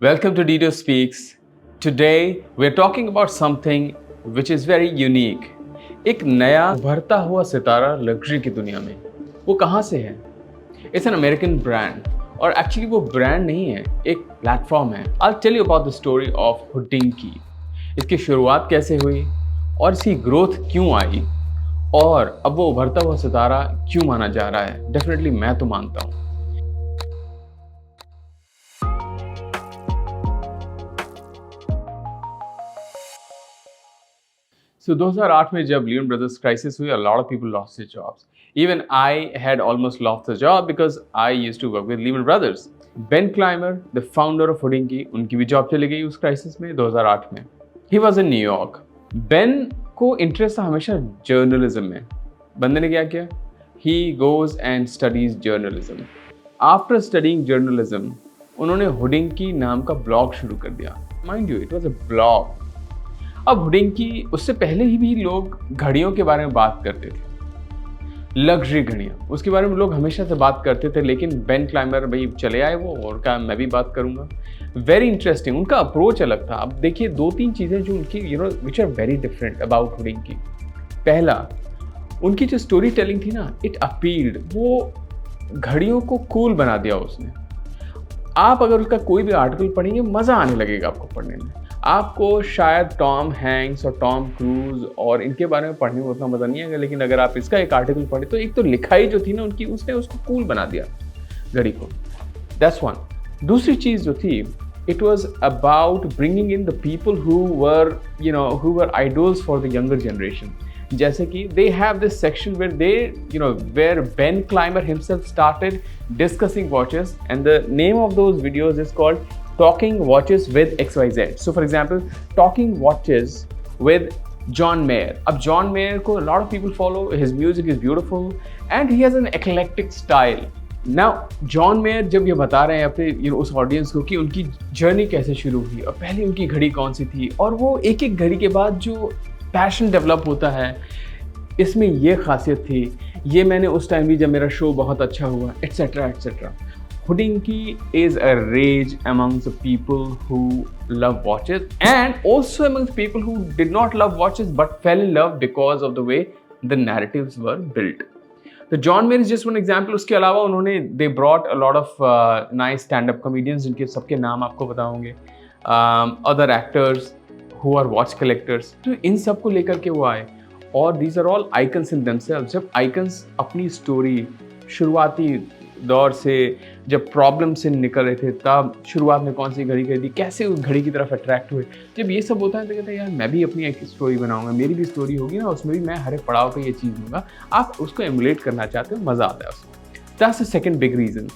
Welcome to Dido Speaks. Today we're talking about something which is very unique. एक नया उभरता हुआ सितारा luxury की दुनिया में। वो कहाँ से है? It's an American brand और एक्चुअली वो ब्रांड नहीं है, एक प्लेटफॉर्म है। I'll tell you about the story of Hodinkee. इसकी शुरुआत कैसे हुई और इसकी ग्रोथ क्यों आई और अब वो उभरता हुआ सितारा क्यों माना जा रहा है? डेफिनेटली मैं तो मानता हूँ। So 2008 में जब Lehman Brothers crisis हुई, a lot of people lost their jobs. Even I had almost lost the job because I used to work with Lehman Brothers. Ben Clymer, the founder of Hodinkee, उनकी भी job चली गई उस crisis में 2008 में. He was in New York. Ben को interest था हमेशा जर्नलिज्म में. बंदे ने क्या किया? He goes and studies journalism. After studying journalism, उन्होंने Hodinkee नाम का ब्लॉग शुरू कर दिया. Mind you, it was a blog. अब हुडिंकी उससे पहले ही भी लोग घड़ियों के बारे में बात करते थे, लग्जरी घड़ियाँ, उसके बारे में लोग हमेशा से बात करते थे, लेकिन बेन क्लाइमर भाई चले आए वो और कहा मैं भी बात करूँगा। वेरी इंटरेस्टिंग, उनका अप्रोच अलग था। अब देखिए दो तीन चीज़ें जो उनकी which are very different about Hodinkee. पहला, उनकी जो स्टोरी टेलिंग थी ना, इट अपील्ड, वो घड़ियों को कूल बना दिया उसने। आप अगर उसका कोई भी आर्टिकल पढ़ेंगे मज़ा आने लगेगा आपको पढ़ने में। आपको शायद टॉम हैंक्स और टॉम क्रूज और इनके बारे में पढ़ने में उतना मज़ा नहीं आएगा, लेकिन अगर आप इसका एक आर्टिकल पढ़े तो एक तो लिखाई जो थी ना उनकी, उसने उसको कूल बना दिया घड़ी को। That's one. दूसरी चीज़ जो थी, it was about bringing in the people who were idols for the younger generation. जैसे कि they have this section where Ben Clymer himself started discussing watches and the name of those videos is called Talking Watches with XYZ. So for example, Talking Watches with John Mayer. अब John Mayer को a lot of people follow. His music is beautiful and he has an eclectic style. Now John Mayer जब ये बता रहे हैं अपने उस audience को कि उनकी जर्नी कैसे शुरू हुई और पहले उनकी घड़ी कौन सी थी, और वो एक एक घड़ी के बाद जो पैशन डेवलप होता है, इसमें ये खासियत थी, ये मैंने उस टाइम भी जब मेरा शो बहुत अच्छा हुआ, etcetera etcetera. Hodinkee is a rage amongst the people who love watches and also amongst people who did not love watches but fell in love because of the way the narratives were built. The John Mayer is just one example. उसके अलावा उन्होंने they brought a lot of nice stand-up comedians जिनके सबके नाम आपको पता होंगे, other actors who are watch collectors. तो इन सब को लेकर के वो आए और these are all icons in themselves. जब icons अपनी story शुरुआती दौर से जब प्रॉब्लम से निकल रहे थे, तब शुरुआत में कौन सी घड़ी खरीदी, कैसे उस घड़ी की तरफ अट्रैक्ट हुए, जब ये सब होता है तो कहते हैं यार मैं भी अपनी एक स्टोरी बनाऊंगा, मेरी भी स्टोरी होगी ना, उसमें भी मैं हर एक पड़ाव पे ये चीज़ दूंगा। आप उसको एमुलेट करना चाहते हो, मज़ा आता है उसमें। That's the second big reason.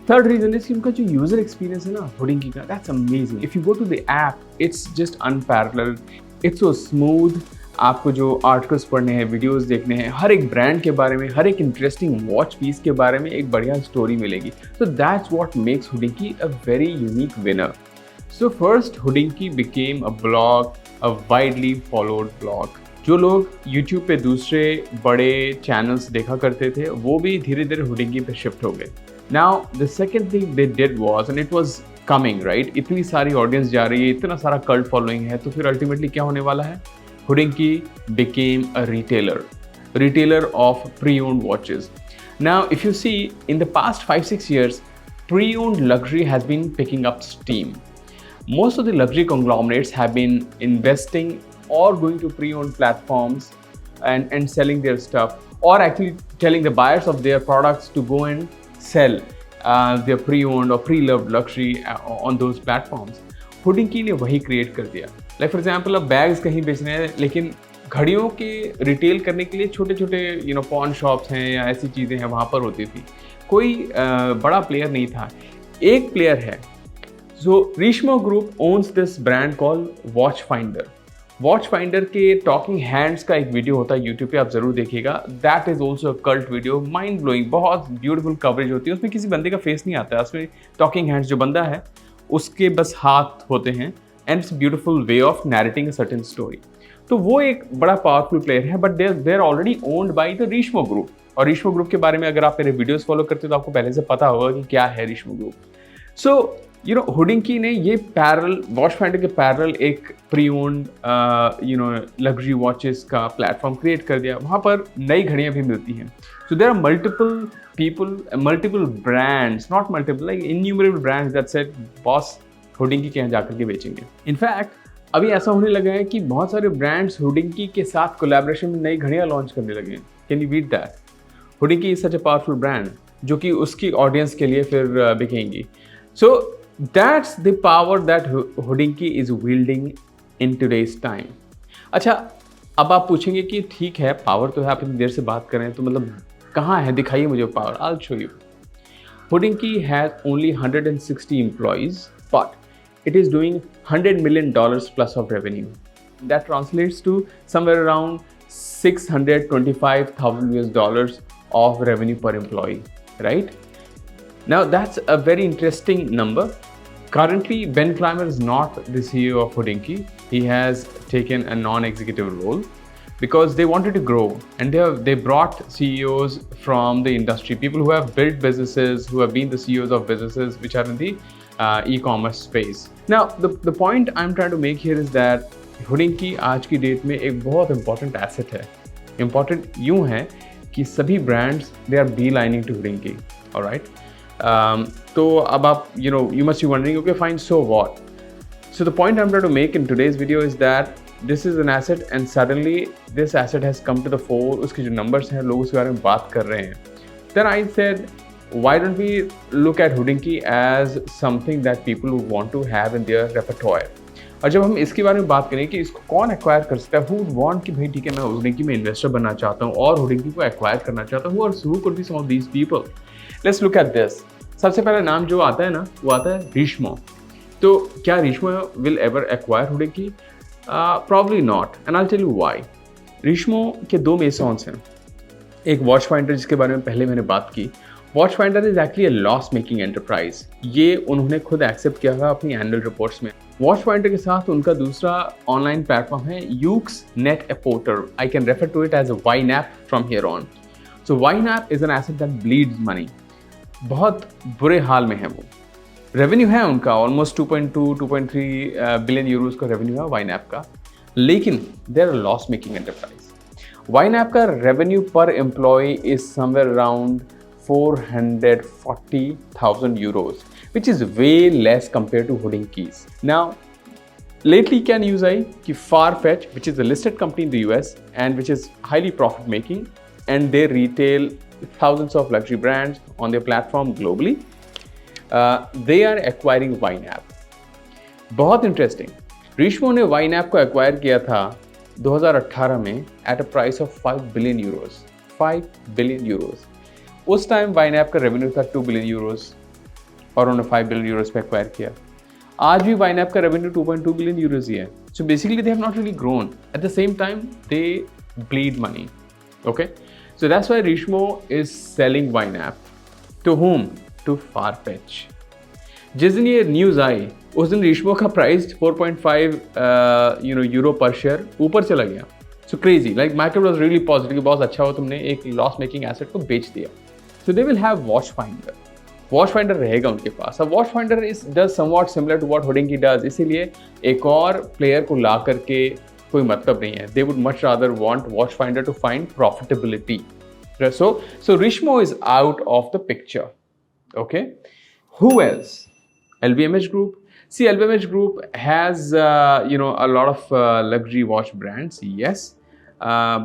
Third reason is कि उनका जो यूज़र एक्सपीरियंस है ना हुडिंकी का, that's amazing. If you go to the app, it's just unparalleled, it's so smooth. आपको जो आर्टिकल्स पढ़ने हैं, वीडियोस देखने हैं, हर एक ब्रांड के बारे में, हर एक इंटरेस्टिंग वॉच पीस के बारे में एक बढ़िया स्टोरी मिलेगी। सो that's what makes Hodinkee a very unique winner. So first Hodinkee became a blog, a widely followed blog. जो लोग यूट्यूब पे दूसरे बड़े चैनल्स देखा करते थे, वो भी धीरे धीरे Hodinkee पे शिफ्ट हो गए। Now the second thing they did was, and it was coming right, इतनी सारी ऑडियंस जा रही है, इतना सारा कल्ट फॉलोइंग है, तो फिर अल्टीमेटली क्या होने वाला है? Hodinkee became a retailer of pre-owned watches. Now, if you see, in the past 5-6 years, pre-owned luxury has been picking up steam. Most of the luxury conglomerates have been investing or going to pre-owned platforms and selling their stuff, or actually telling the buyers of their products to go and sell their pre-owned or pre-loved luxury on those platforms. Hodinkee ने वही create कर दिया। Like for example, अब bags कहीं बेचने हैं, लेकिन घड़ियों के रिटेल करने के लिए छोटे छोटे पॉन शॉप्स हैं या ऐसी चीज़ें हैं, वहाँ पर होती थी। कोई बड़ा प्लेयर नहीं था। एक प्लेयर है, so Richemont group owns this brand call watch finder. Watch finder के टॉकिंग हैंड्स का एक वीडियो होता है यूट्यूब पे, आप जरूर देखिएगा। That is also a cult video, mind blowing, बहुत ब्यूटीफुल कवरेज होती है। उसमें किसी बंदे का फेस नहीं आता है, उसमें टॉकिंग हैंड्स, जो बंदा है उसके बस हाथ होते हैं, and it's beautiful way of narrating a certain story. तो वो एक बड़ा पावरफुल प्लेयर है, but they are already owned by the Richemont group. और रिश्मो ग्रुप के बारे में अगर आप मेरे वीडियोस फॉलो करते हो तो आपको पहले से पता होगा कि क्या है रिश्मो ग्रुप। सो हुडिंकी ने ये पैरल वॉच फाइंडर के पैरल एक प्री-ओन्ड लग्जरी वॉचेस का प्लेटफॉर्म क्रिएट कर दिया। वहाँ पर नई घड़ियाँ भी मिलती हैं। So there are multiple people, multiple brands, not multiple, like innumerable brands that said boss Hodinkee के यहाँ जाकर के बेचेंगे। इनफैक्ट अभी ऐसा होने लगा है कि बहुत सारे ब्रांड्स हुडिंकी के साथ कोलैबोरेशन में नई घड़ियाँ लॉन्च करने लगे हैं। Can you beat that? Hodinkee is such a powerful brand जो कि उसकी ऑडियंस के लिए फिर बिकेंगी। सो that's the power that Hodinkee is wielding in today's time. अच्छा, अब आप पूछेंगे कि ठीक है, पावर तो है, आप इतनी देर से बात कर रहे हैं, तो मतलब कहाँ है, दिखाइए मुझे power. I'll show you. Hodinkee has only 160 employees, but it is doing $100 million plus of revenue. That translates to somewhere around $625,000 of revenue per employee, right? Now that's a very interesting number. Currently, Ben Clymer is not the CEO of Hodinkee. He has taken a non-executive role because they wanted to grow, and they brought CEOs from the industry, people who have built businesses, who have been the CEOs of businesses which are in the e-commerce space. Now, the point I'm trying to make here is that Hodinkee आज की date में एक बहुत important asset है. Important यूँ है कि सभी brands they are beelining to Hodinkee, all right? तो अब आप you must be wondering, okay, fine, so what? So the point I'm trying to make in today's video is that this is an asset and suddenly this asset has come to the fore. उसके जो numbers हैं, लोग उसके बारे में बात कर रहे हैं. Then I said, why don't we look at Hodinkee as something that people would want to have in their repertoire? और जब हम इसके बारे में बात करें कि इसको कौन एक्वायर कर सकता है, who would want कि भाई ठीक है, मैं Hodinkee में इन्वेस्टर बनना चाहता हूँ और Hodinkee को एक्वायर करना चाहता हूँ, और who could be some of these people? Let's look at this. सबसे पहला नाम जो आता है ना, वो आता है रिश्मो। तो क्या Richemont will ever acquire Hodinkee? Probably not, and I'll tell you why. Richemont के दो मेसॉन्स हैं। एक वॉच फाइंडर जिसके बारे में पहले मैंने बात की। Watch finder is actually a loss making enterprise. ये उन्होंने खुद एक्सेप्ट किया था अपनी एनुअल रिपोर्ट्स में। वॉच फाइंडर के साथ उनका दूसरा ऑनलाइन प्लेटफॉर्म है Yoox-net-a-Porter. I can refer to it as a YNAB from here on. So YNAB is an asset that bleeds money. बहुत बुरे हाल में है वो। रेवेन्यू है उनका ऑलमोस्ट 2.3 बिलियन यूरोज का रेवेन्यू है YNAB का, लेकिन they are loss making enterprise. YNAB का रेवेन्यू पर employee is somewhere around 440,000 euros, which is way less compared to Hodinkee's. Now, lately क्या न्यूज़ आई कि Farfetch, which is a listed company in the US and which is highly profit making, and they retail thousands of luxury brands on their platform globally, they are acquiring YNAB. बहुत interesting. रिश्मो ने YNAB को acquire किया था 2018 में at a price of 5 billion euros. 5 billion euros. उस time YNAB का revenue था 2 billion Euros और उन्होंने 5 बिलियन यूरोस पे एक्वायर किया। आज भी YNAB का रेवेन्यू 2.2 बिलियन यूरोस ही है। So basically they have not really grown, at the same time they bleed money. Okay, so that's why Richemont is selling YNAB to whom? To Farfetch. जिस दिन ये news आई उस दिन रिश्मो का price 4.5 euro पर share ऊपर चला गया। So crazy, like market was really positive, बहुत अच्छा हो, तुमने एक लॉस मेकिंग एसेट को बेच दिया। So they will have watch finder. Watch finder रहेगा उनके पास। अब watch finder does somewhat similar to what Hodinkee does. इसीलिए एक और प्लेयर को ला करके कोई मतलब नहीं है। They would much rather want watch finder to find profitability. So Rishmo is out of the picture. Okay. Who else? LVMH Group. See, LVMH Group has a lot of luxury watch brands. Yes.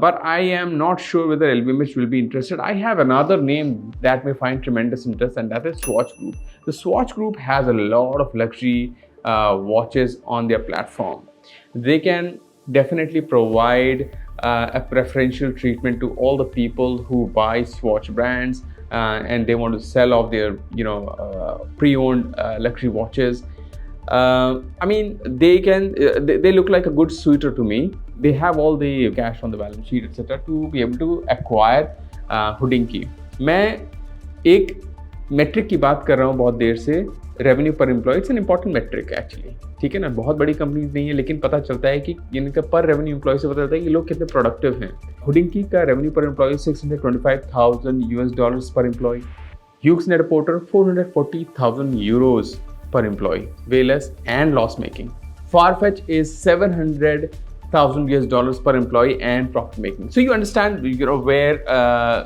But I am not sure whether LVMH will be interested. I have another name that may find tremendous interest, and that is Swatch Group. The Swatch Group has a lot of luxury watches on their platform. They can definitely provide a preferential treatment to all the people who buy Swatch brands and they want to sell off their pre-owned luxury watches. I mean, they look like a good suitor to me. They have all the cash on the balance sheet, etc. to be able to acquire Hodinkee. मैं एक metric की बात कर रहा हूँ बहुत देर से, revenue पर employee. It's an important metric actually, ठीक है ना। बहुत बड़ी कंपनी नहीं है, लेकिन पता चलता है कि इनका पर रेवेन्यू एम्प्लॉय से पता चलता है कि लोग कितने प्रोडक्टिव हैं। Hodinkee का रेवेन्यू पर एम्प्लॉय $625,000 पर employ. Yoox-net-a-Porter 440,000 euros per employee, way less and loss making. Farfetch is $700,000 per employee and profit making. So you understand, where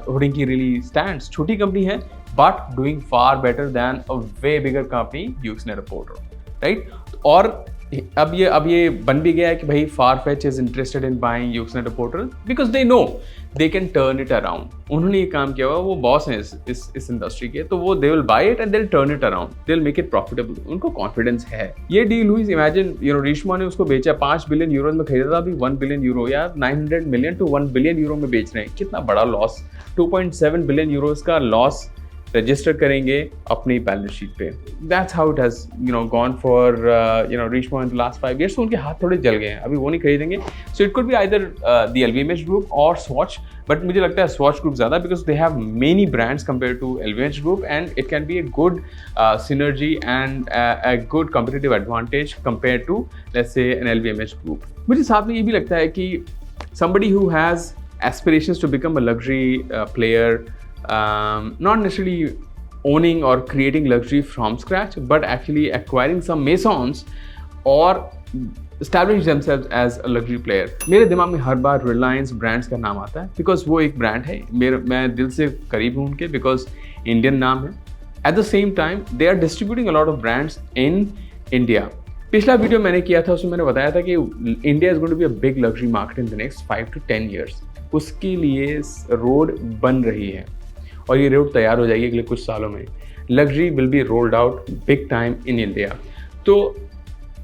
Hodinkee really stands. छोटी company है, but doing far better than a way bigger company, Yoox-net-a-Porter, right? और अब ये बन भी गया है कि भाई Farfetch is interested in buying Yoox-net-a-Porter because they know they can turn it around. उन्होंने ये काम किया हुआ, वो बॉस हैं इस इंडस्ट्री के, तो वो they will buy it and they'll turn it around, they'll make it profitable. उनको कॉन्फिडेंस है. ये डील हुई, इमेजिन रिश्मा ने उसको बेचा 5 बिलियन यूरो में खरीदा था, अभी 1 बिलियन यूरो या 900 मिलियन to 1 बिलियन यूरो में बेच रहे हैं. कितना बड़ा लॉस, 2.7 बिलियन यूरोस का लॉस रजिस्टर करेंगे अपनी बैलेंस शीट पे. That's how it has gone for Rishma in the last 5 years. तो उनके हाथ थोड़े जल गए हैं, अभी वो नहीं खरीदेंगे. So it could be either the LVMH group और स्वॉच, बट मुझे लगता है स्वॉच ग्रुप ज़्यादा, because they have many brands compare to LVMH group and it can be a good synergy and a good competitive advantage compared to let's say an LVMH group. मुझे साथ में ये भी लगता है कि somebody who has aspirations to become a luxury player, not necessarily owning or creating luxury from scratch, but actually acquiring some maisons or establish themselves as a luxury player. मेरे दिमाग में हर बार रिलायंस ब्रांड्स का नाम आता है, बिकॉज वो एक brand है, मैं दिल से करीब हूँ उनके, बिकॉज इंडियन नाम है. At the same time they are distributing a lot of brands in India. पिछला वीडियो मैंने किया था, उसमें मैंने बताया था कि India is going to be a big luxury market in the next 5 to 10 years. उसके लिए रोड बन रही है और ये रोड तैयार हो जाएगी अगले कुछ सालों में. Luxury will be rolled out big time in India. तो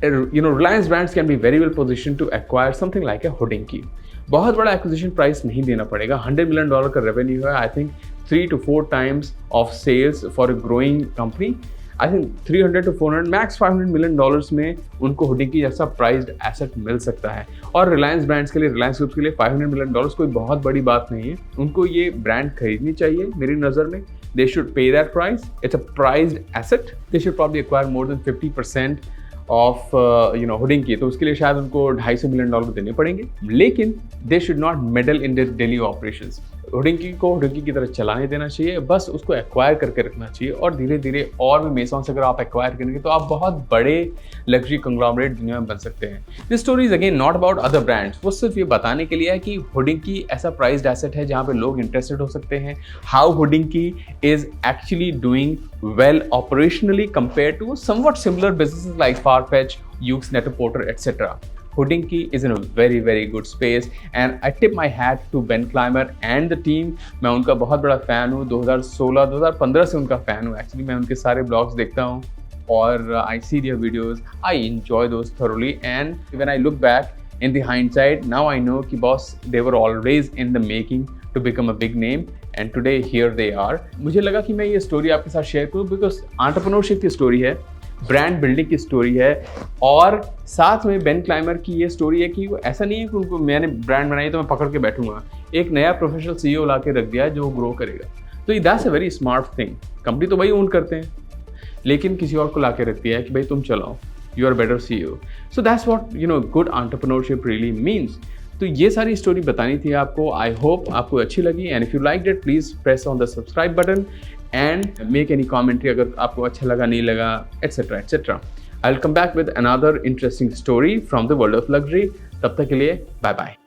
Reliance brands can be very well position to acquire something like a Hodinkee. बहुत बड़ा एक्विजिशन प्राइस नहीं देना पड़ेगा. $100 million का रेवेन्यू है. I think 3 to 4 times of sales for a growing company. I think 300 to 400 max $500 million में उनको होडिंकी जैसा प्राइस्ड एसेट मिल सकता है. और रिलायंस ब्रांड्स के लिए, रिलायंस ग्रुप के लिए $500 million कोई बहुत बड़ी बात नहीं है. उनको ये ब्रांड खरीदनी चाहिए मेरी नज़र में. They should pay that price. It's a prized asset. They should probably acquire more than 50% of Hodinkee. तो उसके लिए शायद उनको $250 million देने पड़ेंगे, लेकिन they should not meddle in their daily operations. Hodinkee को होडिंकी की तरह चलाने देना चाहिए, बस उसको एक्वायर करके रखना चाहिए. और धीरे धीरे और भी मेसॉन्स अगर आप एक्वायर करेंगे तो आप बहुत बड़े लग्जरी कंग्लोमरेट दुनिया में बन सकते हैं. This story is again not about other brands. वो सिर्फ ये बताने के लिए है कि होडिंकी ऐसा प्राइस्ड एसेट है जहाँ पे लोग इंटरेस्टेड हो सकते हैं. How Hodinkee is actually doing well operationally compared to somewhat similar businesses like Farfetch, Yoox-net-a-Porter, etc. Hodinkee is in a very very good space and I tip my hat to Ben Clymer and the team. मैं उनका बहुत बड़ा fan हूँ. 2016-2015 से उनका fan हूँ. Actually मैं उनके सारे ब्लॉग्स देखता हूँ और I see their videos. I enjoy those thoroughly and when I look back in the hindsight, now I know कि boss they were always in the making to become a big name and today here they are. मुझे लगा कि मैं ये story आपके साथ share करूँ because entrepreneurship की स्टोरी है, ब्रांड बिल्डिंग की स्टोरी है और साथ में बेन क्लाइमर की ये स्टोरी है कि वो ऐसा नहीं है कि उनको मैंने ब्रांड बनाई तो मैं पकड़ के बैठूंगा. एक नया प्रोफेशनल CEO ला के रख दिया है जो ग्रो करेगा. तो that's a very smart thing. Company तो वही ओन करते हैं लेकिन किसी और को ला के रख दिया है कि भाई तुम चलाओ, you are better CEO. So that's what good entrepreneurship really means. तो ये सारी स्टोरी बतानी थी आपको. आई होप आपको अच्छी लगी and if you like it please press on the subscribe button and make any commentary अगर आपको अच्छा लगा, नहीं लगा, etcetera etcetera. I will come back with another interesting story from the world of luxury. तब तक के लिए बाय बाय.